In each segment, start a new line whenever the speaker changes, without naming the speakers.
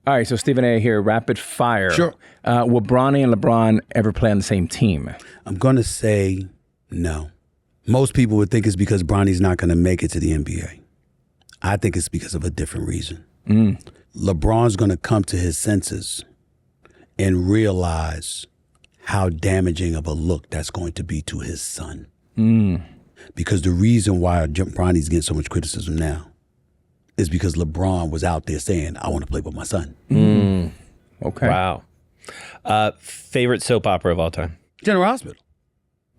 All right, so Stephen A. here, rapid fire.
Sure.
Will Bronny and LeBron ever play on the same team?
I'm going to say no. Most people would think it's because Bronny's not going to make it to the NBA. I think it's because of a different reason. LeBron's going to come to his senses and realize how damaging of a look that's going to be to his son. Because the reason why Bronny's getting so much criticism now is because LeBron was out there saying, I want to play with my son.
Okay.
Wow. Favorite soap opera of all time?
General Hospital.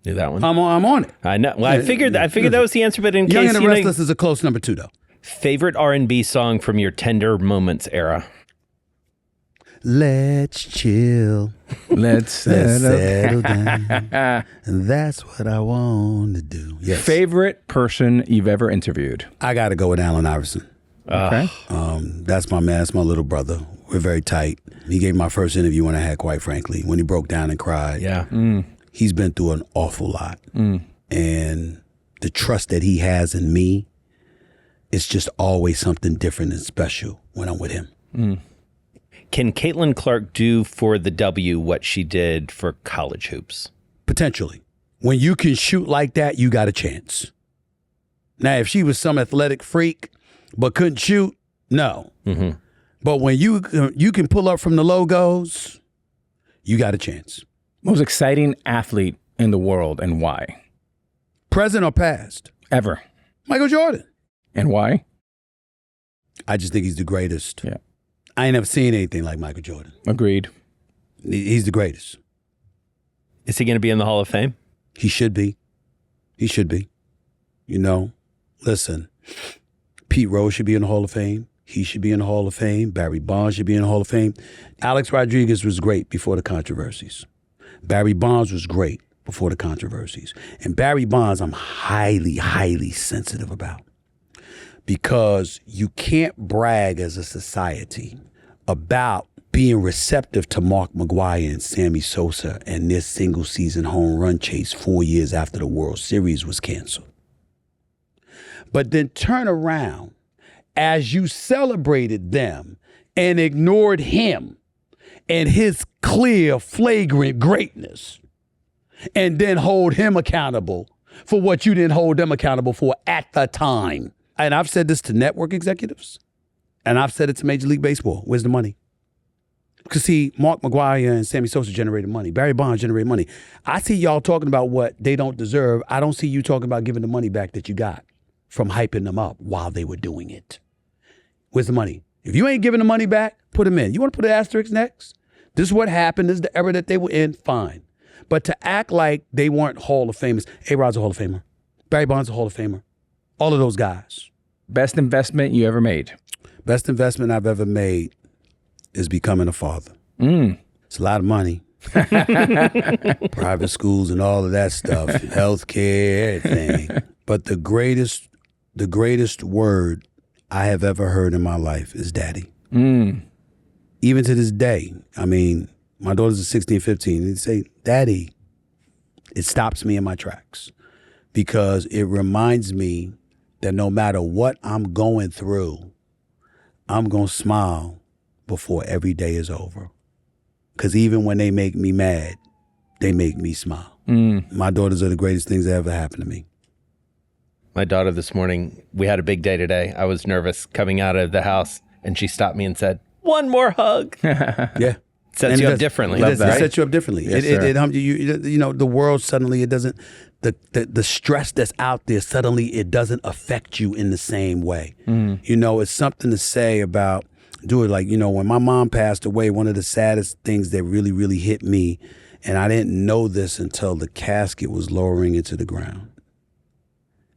Knew that one.
I'm on it.
I know. Well, I figured that was the answer, but in
Young
case
and the Restless is a close number 2, though.
Favorite R&B song from your Tender Moments era?
Let's chill.
Let's
settle down. And that's what I want to do. Yes.
Favorite person you've ever interviewed?
I got to go with Allen Iverson.
Okay.
That's my man. That's my little brother. We're very tight. He gave my first interview when I had, quite frankly, when he broke down and cried.
Yeah.
He's been through an awful lot. And the trust that he has in me, it's just always something different and special when I'm with him.
Can Caitlin Clark do for the W what she did for college hoops?
Potentially. When you can shoot like that, you got a chance. Now, if she was some athletic freak but couldn't shoot, no. But when you can pull up from the logos, you got a chance.
Most exciting athlete in the world and why?
Present or past?
Ever.
Michael Jordan.
And why?
I just think he's the greatest.
Yeah.
I ain't never seen anything like Michael Jordan.
Agreed.
He's the greatest.
Is he going to be in the Hall of Fame?
He should be. He should be. You know, listen, Pete Rose should be in the Hall of Fame. He should be in the Hall of Fame. Barry Bonds should be in the Hall of Fame. Alex Rodriguez was great before the controversies. Barry Bonds was great before the controversies. And Barry Bonds, I'm highly, highly sensitive about. Because you can't brag as a society about being receptive to Mark McGwire and Sammy Sosa and their single season home run chase 4 years after the World Series was canceled. But then turn around as you celebrated them and ignored him and his clear, flagrant greatness, and then hold him accountable for what you didn't hold them accountable for at the time. And I've said this to network executives, and I've said it to Major League Baseball. Where's the money? Because, see, Mark McGwire and Sammy Sosa generated money. Barry Bonds generated money. I see y'all talking about what they don't deserve. I don't see you talking about giving the money back that you got from hyping them up while they were doing it. Where's the money? If you ain't giving the money back, put them in. You want to put an asterisk next? This is what happened. This is the era that they were in. Fine. But to act like they weren't Hall of Famers. A-Rod's a Hall of Famer. Barry Bonds a Hall of Famer. All of those guys.
Best investment you ever made?
Best investment I've ever made is becoming a father. It's a lot of money. Private schools and all of that stuff. Healthcare, everything. But the greatest word I have ever heard in my life is daddy. Even to this day. I mean, my daughters are 16, 15. They say, Daddy. It stops me in my tracks because it reminds me that no matter what I'm going through, I'm going to smile before every day is over. Because even when they make me mad, they make me smile. My daughters are the greatest things that ever happened to me.
My daughter this morning, we had a big day today. I was nervous coming out of the house, and she stopped me and said, one more hug.
Yeah.
Sets you up differently.
It sets you up differently.
Yes,
you know, the world suddenly, it doesn't, the stress that's out there, suddenly it doesn't affect you in the same way. You know, it's something to say about, like, you know, when my mom passed away, one of the saddest things that really, really hit me, and I didn't know this until the casket was lowering into the ground.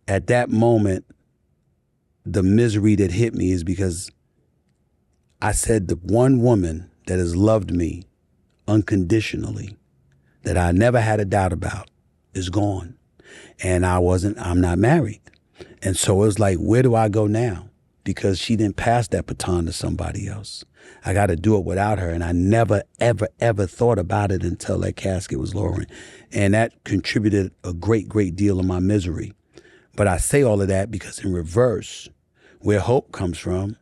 At that moment, the misery that hit me is because I said the one woman that has loved me unconditionally, that I never had a doubt about, is gone. And I'm not married. And so it was like, where do I go now? Because she didn't pass that baton to somebody else. I got to do it without her. And I never, ever, ever thought about it until that casket was lowering. And that contributed a great, great deal of my misery. But I say all of that because in reverse, where hope comes from,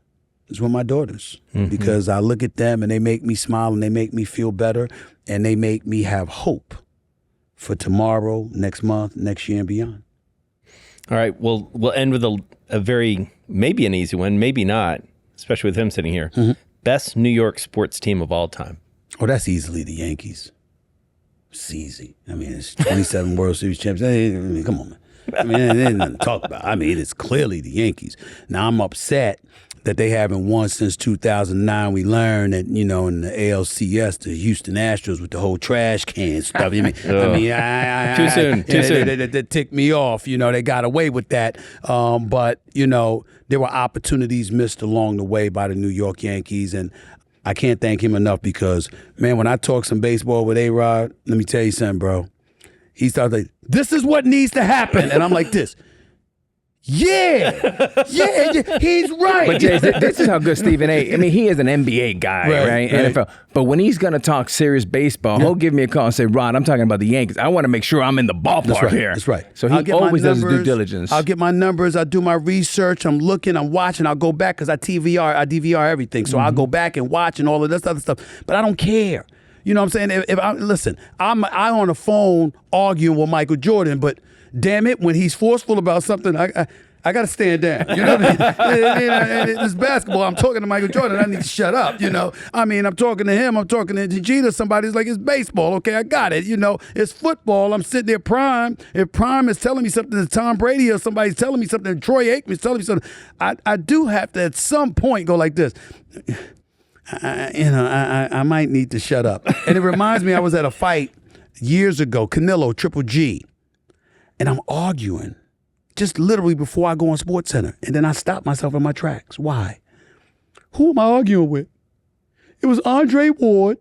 is with my daughters because I look at them and they make me smile and they make me feel better and they make me have hope for tomorrow, next month, next year and beyond.
All right. Well, we'll end with a very, maybe an easy one, maybe not, especially with him sitting here. Best New York sports team of all time.
Oh, that's easily the Yankees. It's easy. I mean, it's 27 World Series champions. Hey, come on, man. I mean, there ain't nothing to talk about. I mean, it's clearly the Yankees. Now, I'm upset that they haven't won since 2009. We learned that, you know, in the ALCS, the Houston Astros with the whole trash can stuff. Too
soon.
That ticked me off. You know, they got away with that. But, you know, there were opportunities missed along the way by the New York Yankees. And I can't thank him enough because, man, when I talk some baseball with A-Rod, let me tell you something, bro. He starts like, this is what needs to happen. And I'm like this. Yeah, he's right.
But Jay, this is how good Stephen A. I mean, he is an NBA guy, right? NFL. But when he's going to talk serious baseball, he'll give me a call and say, Rod, I'm talking about the Yankees. I want to make sure I'm in the ballpark here.
That's right.
So he always does his due diligence.
I'll get my numbers. I do my research. I'm looking. I'm watching. I'll go back because I DVR everything. So I'll go back and watch and all of this other stuff. But I don't care. You know what I'm saying? I'm on the phone arguing with Michael Jordan, but damn it, when he's forceful about something, I got to stand down. You know what I mean? It's basketball. I'm talking to Michael Jordan. I need to shut up, you know? I mean, I'm talking to him. I'm talking to Jeter. Somebody's like, it's baseball. Okay, I got it. You know, it's football. I'm sitting there Prime. If Prime is telling me something to Tom Brady or somebody's telling me something, Troy Aikman's telling me something, I do have to at some point go like this. I might need to shut up. And it reminds me, I was at a fight years ago, Canelo, Triple G, and I'm arguing just literally before I go on SportsCenter. And then I stop myself in my tracks. Why? Who am I arguing with? It was Andre Ward,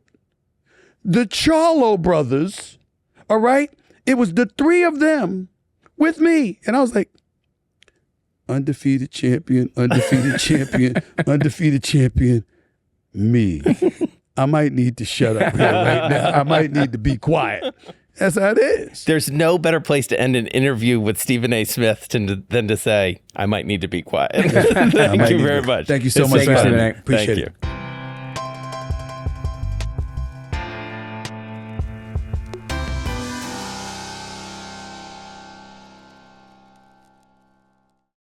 the Charlo brothers, all right? It was the three of them with me. And I was like, undefeated champion, undefeated champion, undefeated champion. Me. I might need to shut up here right now. I might need to be quiet. That's how it is.
There's no better place to end an interview with Stephen A. Smith than to say, I might need to be quiet. Thank you very much.
Thank you so much,
Stephen A.
Appreciate it.